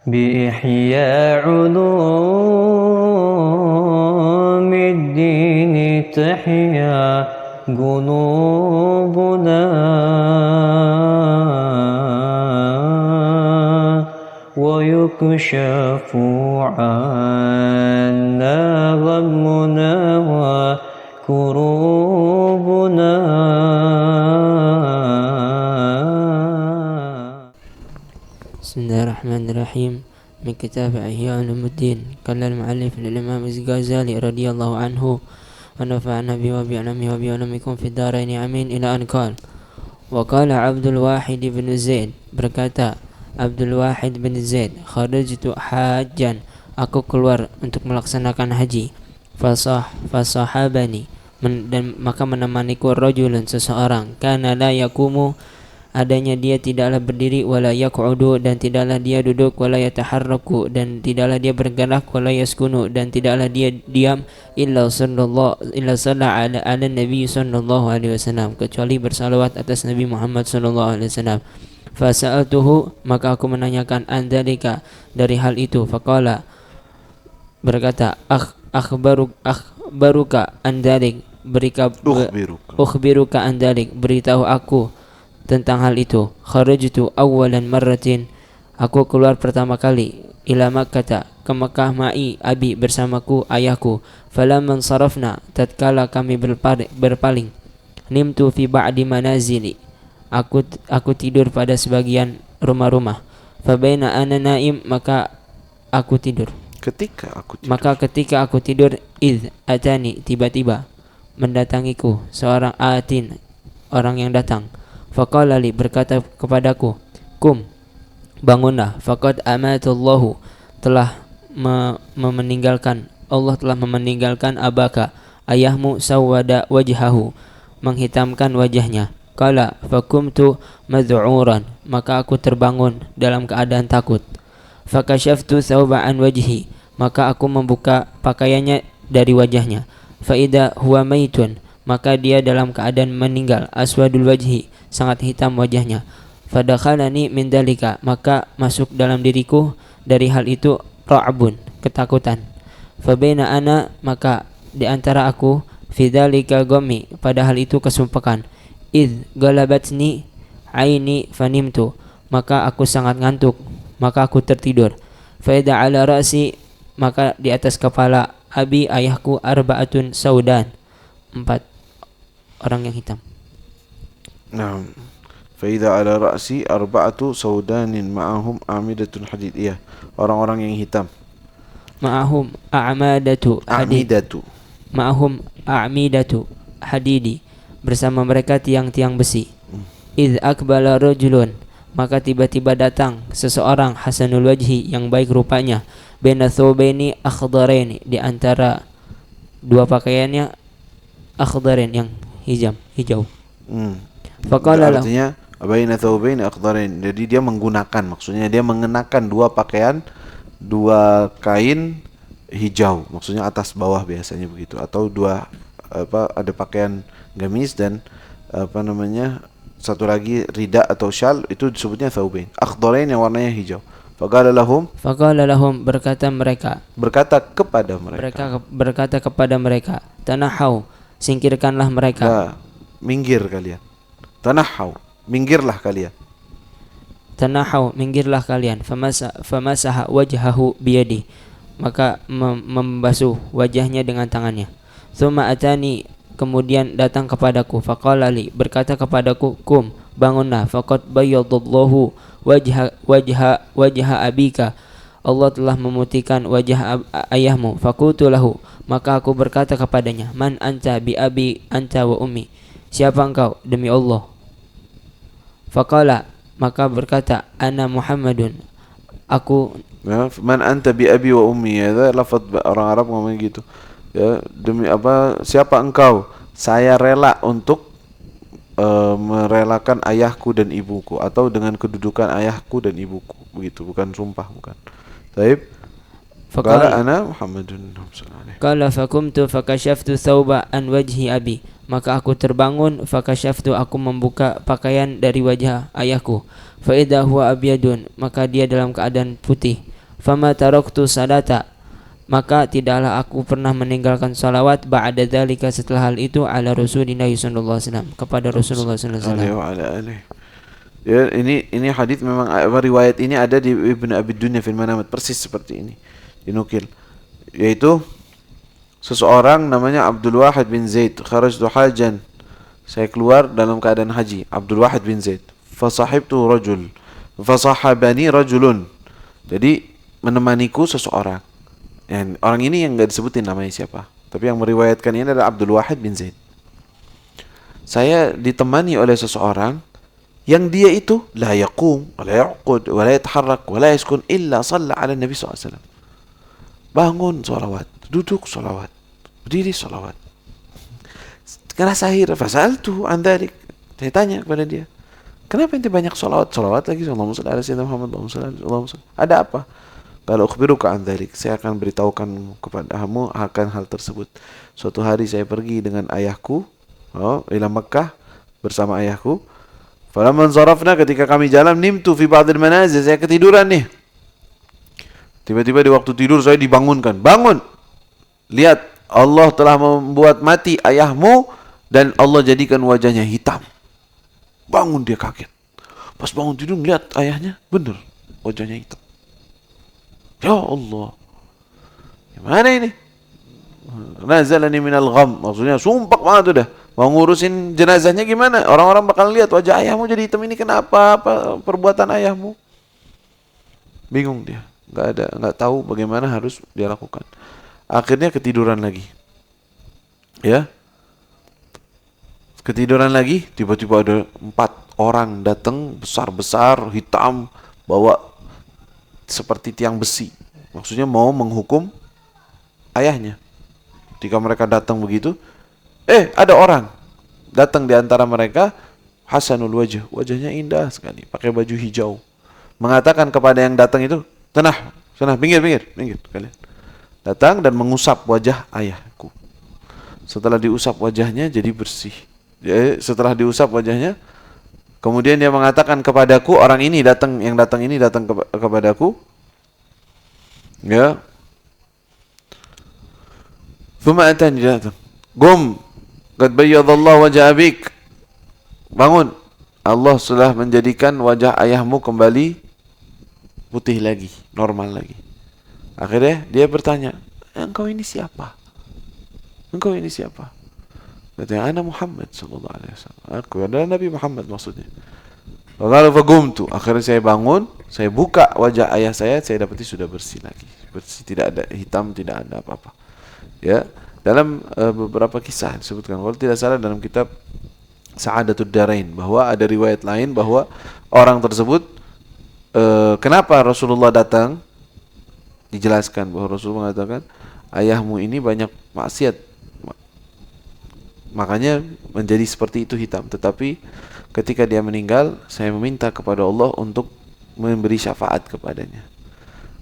بإحياء علوم الدين تحيا قلوبنا ويكشف عنا غمنا وكروبنا. Bismillahirrahmanirrahim. Min kitab Ihya Ulumuddin qala al-mu'allif al-imam Az-Ghazali radhiyallahu anhu wa nafa'ana bihi wa bi'alamihi wa bi'alamikum fid dharain amin ila an qala wa qala Abdul Wahid bin Zaid, berkata Abdul Wahid bin Zaid, kharajtu hajjan, aku keluar untuk melaksanakan haji, fasahabani, dan maka menemaniku rajulun, seseorang, kana la yakumu, adanya dia tidaklah berdiri, wala yaq'udu, dan tidaklah dia duduk, wala yataharraku, dan tidaklah dia bergerak, wala yaskunu, dan tidaklah dia diam, illa salla ala nabi sallallahu alaihi wasallam, kecuali bersalawat atas Nabi Muhammad sallallahu alaihi wasallam. Fasa'altuhu, maka aku menanyakan andalika, dari hal itu. Faqala, berkata, akhbaruka andalik, ukhbiruka andalik, beritahu aku tentang hal itu. Kharajtu awwalan marratin, aku keluar pertama kali, ila Makkah, ke Makkah, ma'i abi, bersamaku ayahku. Falamman sarafna, tatkala kami berpaling, nimtu fi ba'di manazili, aku tidur pada sebagian rumah-rumah. Fabaina ana naim, maka ketika aku tidur, id atani, tiba-tiba mendatangiku seorang atin, orang yang datang. Faqala li, berkata kepadaku, kum, bangunlah, faqad amatullahu, telah meninggalkan Allah, telah meninggalkan abaka, ayahmu, sawwada wajhahu, menghitamkan wajahnya. Qala fakumtu mad'uran, maka aku terbangun dalam keadaan takut. Fakashaftu thawba'an wajhi, maka aku membuka pakaiannya dari wajahnya. Faida huwa maitun, maka dia dalam keadaan meninggal. Aswadul wajhi, sangat hitam wajahnya. Fadakhalani min dalika, maka masuk dalam diriku dari hal itu ra'bun, ketakutan. Fabaina ana, maka di antara aku, fi dzalika ghammi, pada hal itu kesumpakan. Id galabatni aini fanimtu, maka aku sangat ngantuk, maka aku tertidur. Faida ala ra'si, maka di atas kepala abi, ayahku, arba'atun saudan, 4 orang yang hitam. Naam. Faida ala ra'si arba'atu saudanin ma'ahum amidatun hadid. Iya, orang-orang yang hitam. Ma'ahum a'madatu hadid. Ma'ahum a'midatu hadidi, bersama mereka tiang-tiang besi. Idh akbala rajulun, maka tiba-tiba datang seseorang, hasanul wajhi, yang baik rupanya, baina thawbaini akhdaraini, di antara dua pakaiannya akhdarain, yang hijau. Faqala lahu, artinya baina thawbaini akhdarain, jadi dia menggunakan, maksudnya dia mengenakan dua pakaian, dua kain hijau, maksudnya atas bawah biasanya begitu, atau dua ada pakaian gamis dan satu lagi rida atau syal, itu disebutnya thawbain. Akhdarain yang warnanya hijau. Faqala lahum, berkata kepada mereka, tanahau, singkirkanlah mereka. Minggir kalian. Tanahau, minggirlah kalian. Famasaha wajhahu biyadi, maka membasuh wajahnya dengan tangannya. Tsumma atani, kemudian datang kepadaku. Faqala li, berkata kepadaku, kum, bangunlah, faqad bayyadallahu wajha abika, Allah telah memutihkan wajah ayahmu. Faqultu lahu, maka aku berkata kepadanya, man anta bi abi anta wa ummi, siapa engkau demi Allah? Faqala, maka berkata, ana Muhammadun, aku. Man anta bi abi wa ummi, ya, lafaz orang Arab ngomong gitu. Ya, demi apa? Siapa engkau? Saya rela untuk merelakan ayahku dan ibuku, atau dengan kedudukan ayahku dan ibuku, begitu, bukan sumpah, bukan. Baik. Faqala ana Muhammadun. Qala fakumtu fakashaftu thawba an wajhi abi, maka aku terbangun, fakashaftu, aku membuka pakaian dari wajah ayahku. Fa idza huwa abyadun, maka dia dalam keadaan putih. fama taraktu salata, maka tidaklah aku pernah meninggalkan salawat ba'da dzalika, setelah hal itu, ala Rasulillah sallallahu alaihi wasallam, kepada Rasulullah sallallahu alaihi wasallam. Ya, ini hadis memang riwayat ini ada di Ibnu Abi Dunya fil Manamat, persis seperti ini dinukil, yaitu seseorang namanya Abdul Wahid bin Zaid, kharajtu hajan, saya keluar dalam keadaan haji. Abdul Wahid bin Zaid, fasahibtu rajul, fasahabani rajulun, jadi menemaniku seseorang. Dan orang ini yang enggak disebutin namanya siapa, tapi yang meriwayatkan ini adalah Abdul Wahid bin Zaid. Saya ditemani oleh seseorang yang dia itu la yaqum wa la yaqud wa la yataharrak wa la yaskun illa shalla ala Nabi SAW. Bangun salawat, duduk salawat, berdiri salawat. Karena sahir, fasaltu an dzalik. Saya tanya kepada dia, kenapa ente banyak salawat lagi? Allahumma shalli ala sayyidina Muhammad, Allahumma shalli. Ada apa? Kalau ukhbiruka an dzalik, saya akan beritahukan kepadamu akan hal tersebut. Suatu hari saya pergi dengan ayahku ila Makkah bersama ayahku. Falamman sarafna, ketika kami jalan, nimtu fi ba'dil manazil, saya ketiduran nih. Tiba-tiba di waktu tidur saya dibangunkan. Bangun. Lihat, Allah telah membuat mati ayahmu dan Allah jadikan wajahnya hitam. Bangun, dia kaget. Pas bangun tidur lihat ayahnya, benar wajahnya hitam. Ya Allah, gimana ini? Nazalani minal gham, maksudnya sumpah banget udah. Mau ngurusin jenazahnya gimana? Orang-orang bakal lihat wajah ayahmu jadi hitam, ini kenapa? Apa perbuatan ayahmu? Bingung dia, nggak tahu bagaimana harus dia lakukan. Akhirnya ketiduran lagi. Ya, ketiduran lagi. Tiba-tiba ada 4 orang datang, besar-besar, hitam, bawa seperti tiang besi, maksudnya mau menghukum ayahnya. Ketika mereka datang begitu, ada orang datang di antara mereka, hasanul wajh, wajahnya indah sekali, pakai baju hijau, mengatakan kepada yang datang itu, tenang, pinggir kalian. Datang dan mengusap wajah ayahku. Setelah diusap wajahnya jadi bersih. Setelah diusap wajahnya, kemudian dia mengatakan kepadaku, yang datang ini datang kepadaku, ya. Thumma atani, datang. Qum, qad bayyadallahu wajha abik. Bangun. Allah sudah menjadikan wajah ayahmu kembali putih lagi, normal lagi. Akhirnya dia bertanya, engkau ini siapa? Katanya, ana Muhammad sallallahu alaihi wasallam. Aku adalah Nabi Muhammad maksudnya. Lalu fagumtu. Akhirnya saya bangun, saya buka wajah ayah saya dapati sudah bersih lagi. Bersih, tidak ada hitam, tidak ada apa-apa. Ya, dalam beberapa kisah disebutkan, kalau tidak salah dalam kitab Sa'adatud Darain, bahwa ada riwayat lain bahwa orang tersebut kenapa Rasulullah datang, dijelaskan bahwa Rasulullah mengatakan ayahmu ini banyak maksiat, makanya menjadi seperti itu hitam. Tetapi ketika dia meninggal, saya meminta kepada Allah untuk memberi syafaat kepadanya,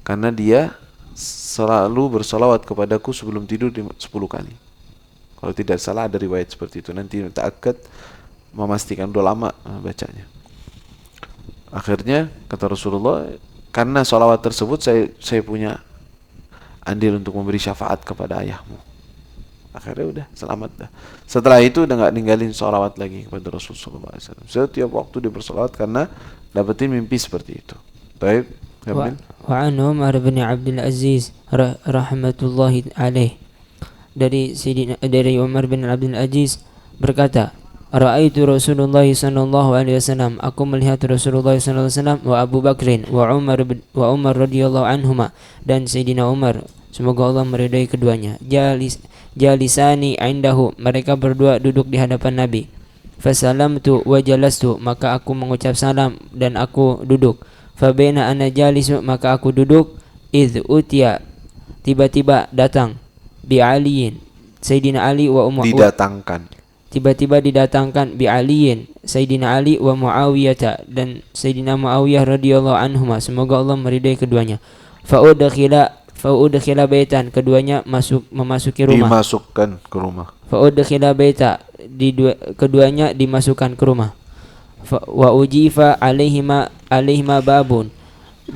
karena dia selalu bersalawat kepadaku sebelum tidur 10 kali. Kalau tidak salah ada riwayat seperti itu. Nanti ta'akkad, memastikan, udah lama bacanya. Akhirnya kata Rasulullah, karena salawat tersebut saya punya andil untuk memberi syafaat kepada ayahmu. Akhirnya udah selamat dah. Setelah itu udah nggak ninggalin salawat lagi kepada Rasulullah SAW. Setiap waktu dia bersalawat karena dapetin mimpi seperti itu. Baik. Wa an Umar bin Abdul Aziz rahmatullahi alaih, dari Umar bin Abdul Aziz berkata, Ra'aitu Rasulullah sallallahu alaihi wasallam, aku melihat Rasulullah sallallahu alaihi wasallam, wa Abu Bakrin wa Umar radhiyallahu anhuma, dan Sayyidina Umar, semoga Allah meridai keduanya, jalisani indahu, mereka berdua duduk di hadapan Nabi. Fasalamtu wa jalastu, maka aku mengucap salam dan aku duduk. Fabaina ana jalisu, maka aku duduk. Idh utiya, tiba-tiba datang, bi aliyin, Sayyidina Ali wa tiba-tiba didatangkan bi aliyin, Sayyidina Ali wa Muawiyah, dan Sayyidina Muawiyah radhiyallahu anhuma, semoga Allah meridai keduanya. Fa'udkhila baitan, keduanya memasuki rumah. Dimasukkan ke rumah. Fa'udkhila baita, keduanya dimasukkan ke rumah. Wa ujifa alaihima babun,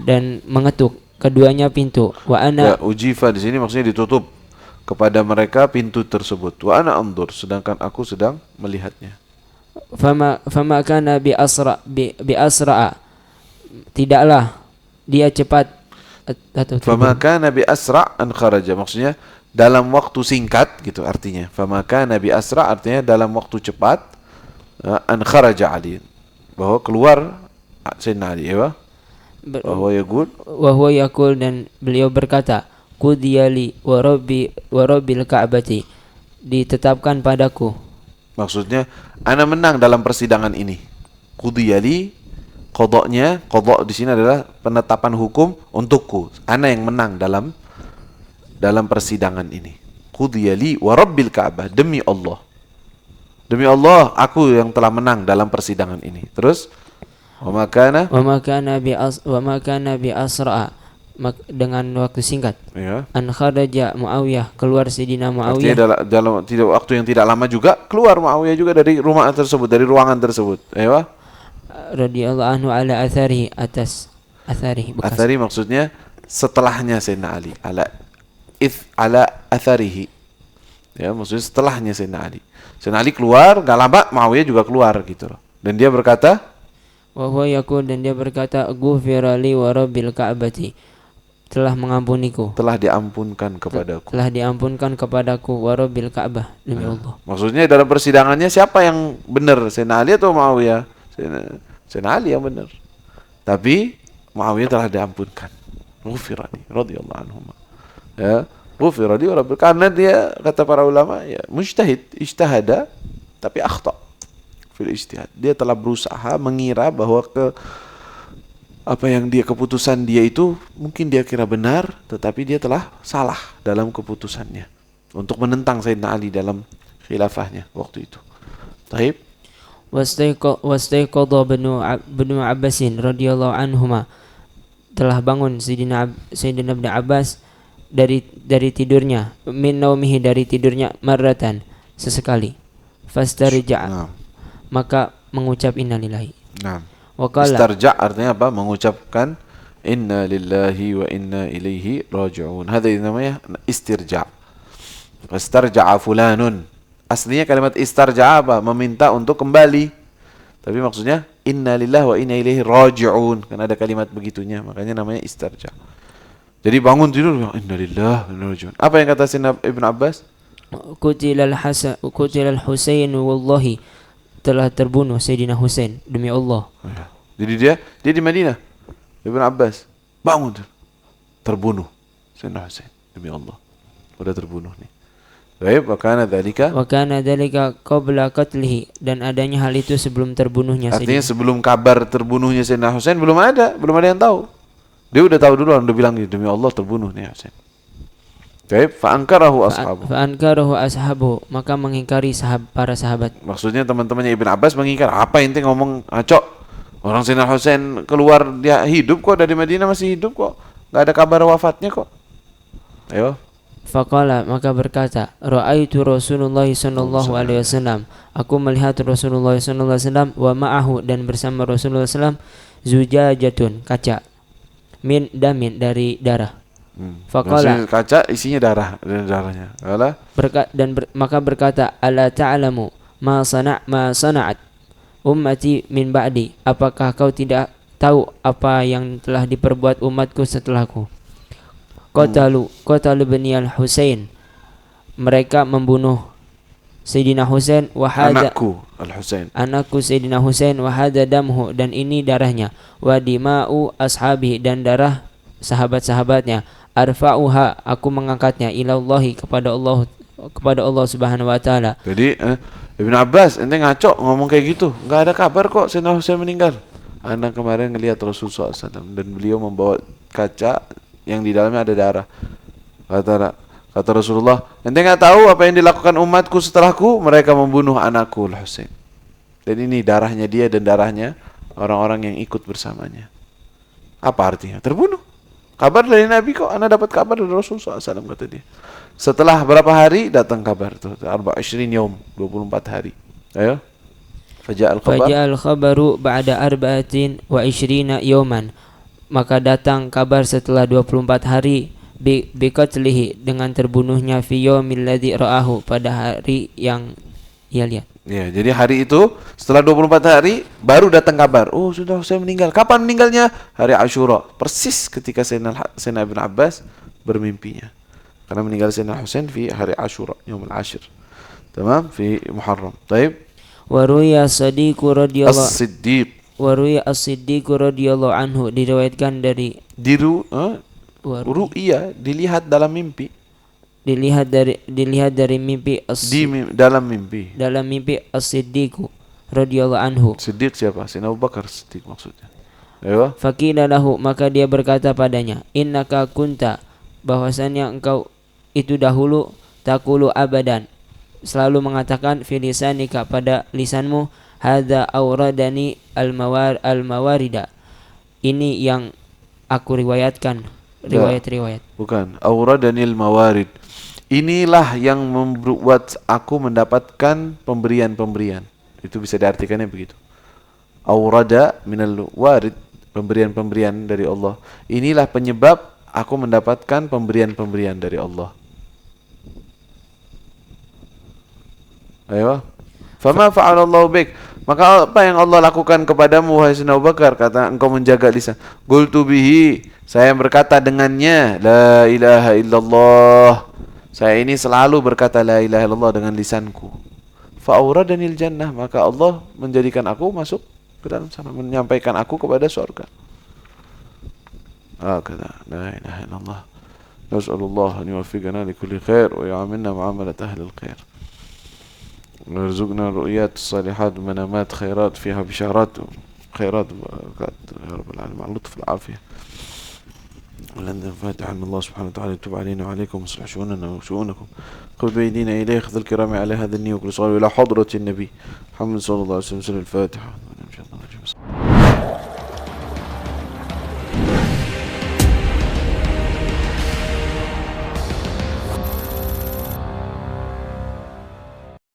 dan mengetuk keduanya pintu. Wa ana Ya, ujifa di sini maksudnya ditutup kepada mereka pintu tersebut. Wa ana andur, sedangkan aku sedang melihatnya. fama kana bi asra tidaklah dia cepat atau Fama kana bi asra an kharaja, maksudnya dalam waktu singkat gitu artinya. Fama kana bi asra artinya dalam waktu cepat, an kharaja Ali, bahwa keluar Sayyidina Ali, ya. Bahwa yaqul, wa huwa yaqul, dan beliau berkata, qudiyali wa rabbil ka'bati, ditetapkan padaku. maksudnya ana menang dalam persidangan ini. Qudiyali, qadanya, qada di sini adalah penetapan hukum untukku. Ana yang menang dalam persidangan ini. Qudiyali wa rabbil ka'bah, demi Allah. Demi Allah, aku yang telah menang dalam persidangan ini. Terus wa ma kana bi asra, dengan waktu singkat. ya. An kharaja Muawiyah, keluar Sayyidina Artinya Muawiyah dalam tidak waktu yang tidak lama juga keluar Muawiyah juga dari rumah tersebut, dari ruangan tersebut. Ayo. radhiyallahu anhu ala atharihi, atas atharihi, bekas. Athari maksudnya setelahnya Sayyidina Ali. Ala atharihi. Ya, maksudnya setelahnya Sayyidina Ali. Sayyidina Ali keluar, gak lama Muawiyah juga keluar gitu loh. Dan dia berkata, Wa huwa yaqul, dan dia berkata, ghufira li wa rabbil ka'bati, telah mengampuniku, telah diampunkan kepadaku. telah diampunkan kepadaku, wa rabbil ka'bah, demi Allah. Maksudnya dalam persidangannya siapa yang benar? Sayyidina Ali atau Muawiyah? Sayyidina Ali yang benar. Tapi Muawiyah telah diampunkan. Ghufira li radhiyallahu anhum. Ya, ghufira li wa rabbil, karena dia kata para ulama ya mujtahid, ijtahada tapi akhta fil ijtihad. Dia telah berusaha mengira bahwa apa yang keputusan dia itu mungkin dia kira benar, tetapi dia telah salah dalam keputusannya untuk menentang Sayyidina Ali dalam khilafahnya waktu itu. Taib. Wastaiqadha bnu Abbasin radhiyallahu anhuma, telah bangun Sayyidina Ibn Abbas dari tidurnya, min naumihi, dari tidurnya, marratan, sesekali. Fastarja'a, Nah. maka mengucap innalillahi. Nah. Wa qala, Istarja' artinya apa? Mengucapkan inna lillahi wa inna ilaihi raji'un. Hada namanya istirja'. Istarja'a fulanun. Aslinya kalimat istarja'a apa? Meminta untuk kembali. Tapi maksudnya inna lillahi wa inna ilaihi raji'un. Kan ada kalimat begitunya, makanya namanya istarja'. Jadi bangun tidur, inna lillahi wa inna ilaihi raji'un. Apa yang kata Sayyidina Ibn Abbas? Qutilal Husain, wallahi, telah terbunuh Sayyidina Husain, demi Allah. Jadi dia di Madinah. Ibn Abbas bangun, terbunuh Sayyidina Husain, demi Allah. Sudah terbunuh nih. Baik, wa kana dzalika qabla qatlihi, dan adanya hal itu sebelum terbunuhnya artinya Sayyidina. sebelum kabar terbunuhnya Sayyidina Husain belum ada yang tahu. Dia udah tahu duluan, udah bilang demi Allah terbunuh nih Husain. Baik, fa ankarahu ashabu. Fa ankarahu ashabu, maka mengingkari para sahabat. Maksudnya teman-temannya Ibn Abbas mengingkar, apa ente ngomong acok? Orang Sayyidina Husain keluar, dia hidup kok, dari Madinah masih hidup kok. Enggak ada kabar wafatnya kok. Ayo. Faqala, maka berkata, ra'aitu Rasulullah sallallahu alaihi wasallam, aku melihat Rasulullah sallallahu alaihi wasallam, wa ma'ahu, dan bersama Rasulullah sallallahu alaihi wasallam, zujajatun, kaca, min damin, dari darah. Faqala, Maksudnya kaca isinya darahnya. Maka berkata, ala ta'lamu ma sana'at ummati min ba'di, apakah kau tidak tahu apa yang telah diperbuat umatku setelahku? Qatalu bani al-Husain, mereka membunuh Sayyidina Husain, anakku Sayyidina Husain, wa hadza damhu, dan ini darahnya, wa dima'u ashabi, dan darah sahabat-sahabatnya, arfa'uha, aku mengangkatnya, ilallahi, kepada Allah Subhanahu wa taala. Jadi Ibn Abbas, ente ngaco ngomong kayak gitu, nggak ada kabar kok Sayyidina Husain meninggal. Anak kemarin ngelihat Rasulullah SAW dan beliau membawa kaca yang di dalamnya ada darah. Kata Rasulullah, ente nggak tahu apa yang dilakukan umatku setelahku? Mereka membunuh anakku Husain. Dan ini darahnya dia dan darahnya orang-orang yang ikut bersamanya. Apa artinya? Terbunuh. Kabar dari Nabi kok, ana dapat kabar dari Rasulullah SAW, kata dia. Setelah berapa hari datang kabar tuh, 24 yaum, 24 hari. Ayo. Faja'al khabaru ba'da 24 yawman, Maka datang kabar setelah 24 hari biqatlihi dengan terbunuhnya fi yaumil ladzi ra'ahu pada hari yang ia lihat. Ya, jadi hari itu setelah 24 hari baru datang kabar. Oh, sudah Husain meninggal. Kapan meninggalnya? Hari Asyura. Persis ketika Sayyidina Ibn Abbas bermimpinya. Karena meninggal Sayyidina Husain di hari Asyura, Yaumul Ashir. Tamam, fi Muharram. Baik. Wa ruya As-Siddiq radhiyallahu As-Siddiq. Waruya As-Siddiq radhiyallahu anhu, diriwayatkan dari Ru'ya, dilihat dalam mimpi. dilihat dari mimpi Dalam mimpi. dalam mimpi As-Siddiq radhiyallahu anhu. Siddiq siapa? Sayyidina Abu Bakar Siddiq maksudnya. Ayo. Faqila lahu, maka dia berkata padanya, innaka kunta, bahwasannya engkau itu dahulu taqulu abadan, selalu mengatakan fi lisanika, pada lisanmu, hadza auradani al-mawarida, ini yang aku riwayatkan, riwayat-riwayat. Bukan, auradanil mawarid. Inilah yang membuat aku mendapatkan pemberian-pemberian. Itu bisa diartikannya begitu. Aurada minal warid, pemberian-pemberian dari Allah. Inilah penyebab aku mendapatkan pemberian-pemberian dari Allah. Ayo. Fama fa'alallahu bik. Maka apa yang Allah lakukan kepadamu wahai Sayyidina Abu Bakar? Kata, engkau menjaga lisan. Qultu bihi, saya berkata dengannya, la ilaha illallah. Saya ini selalu berkata la ilaha illallah dengan lisanku. Fa'auраdanil jannah, maka Allah menjadikan aku masuk ke dalam sana, menyampaikan aku kepada surga. Kata la ilaha illallah. Nas'alullah an yuwaffiqana li kulli khair wa ya'amilna mu'amalat ahli al-khair. وارزقنا رؤيات الصالحات ومنامات خيرات فيها بشارات خيرات وبركات يا رب العالمين مع اللطف العافية. ولنا الفاتحة من الله سبحانه وتعالى يتوب علينا وعليكم ويصلح شؤوننا وشؤونكم. خذ بأيدينا إليه خذ الكرام على هذا النية وكل صلاة إلى حضرة النبي محمد صلى الله عليه وسلم. الفاتحة.